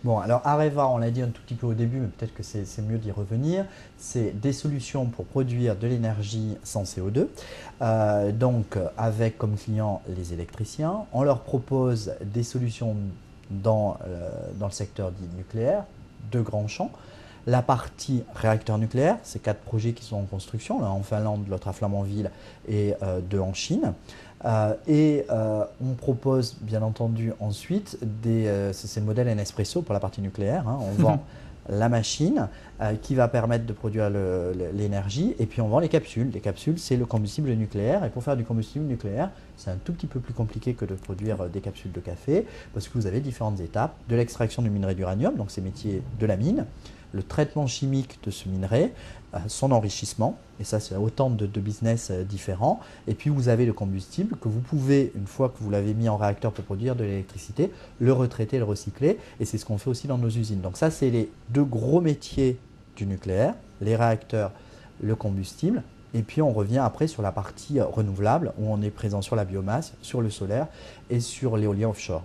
Bon, alors Areva, on l'a dit un tout petit peu au début, mais peut-être que c'est mieux d'y revenir. C'est des solutions pour produire de l'énergie sans CO2. Donc, avec comme clients les électriciens, on leur propose des solutions dans le secteur dit nucléaire, de grands champs. La partie réacteur nucléaire, c'est 4 projets qui sont en construction, l'un en Finlande, l'autre à Flamanville et 2 en Chine. On propose bien entendu ensuite c'est le modèle Nespresso pour la partie nucléaire, hein. On vend la machine qui va permettre de produire l'énergie et puis on vend les capsules. Les capsules, c'est le combustible nucléaire et pour faire du combustible nucléaire, c'est un tout petit peu plus compliqué que de produire des capsules de café parce que vous avez différentes étapes, de l'extraction du minerai d'uranium, donc c'est métier de la mine, le traitement chimique de ce minerai, son enrichissement, et ça c'est autant de business différents, et puis vous avez le combustible que vous pouvez, une fois que vous l'avez mis en réacteur pour produire de l'électricité, le retraiter, le recycler, et c'est ce qu'on fait aussi dans nos usines. Donc ça c'est les deux gros métiers du nucléaire, les réacteurs, le combustible, et puis on revient après sur la partie renouvelable, où on est présent sur la biomasse, sur le solaire et sur l'éolien offshore.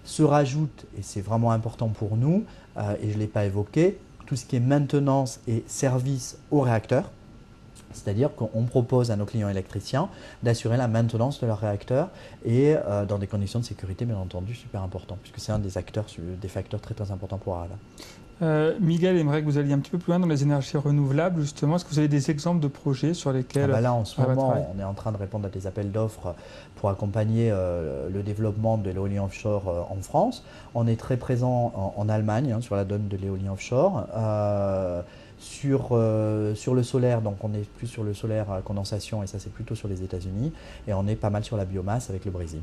Se rajoute, et c'est vraiment important pour nous, et je ne l'ai pas évoqué, tout ce qui est maintenance et service aux réacteurs. C'est-à-dire qu'on propose à nos clients électriciens d'assurer la maintenance de leurs réacteurs et dans des conditions de sécurité bien entendu super importantes, puisque c'est un des facteurs très très importants pour AREVA. Miguel aimerait que vous alliez un petit peu plus loin dans les énergies renouvelables, justement. Est-ce que vous avez des exemples de projets sur lesquels Là, en ce moment, on est en train de répondre à des appels d'offres pour accompagner le développement de l'éolien offshore en France. On est très présent en Allemagne, hein, sur la donne de l'éolien offshore. Sur le solaire, donc on est plus sur le solaire à condensation et ça c'est plutôt sur les États-Unis. Et on est pas mal sur la biomasse avec le Brésil.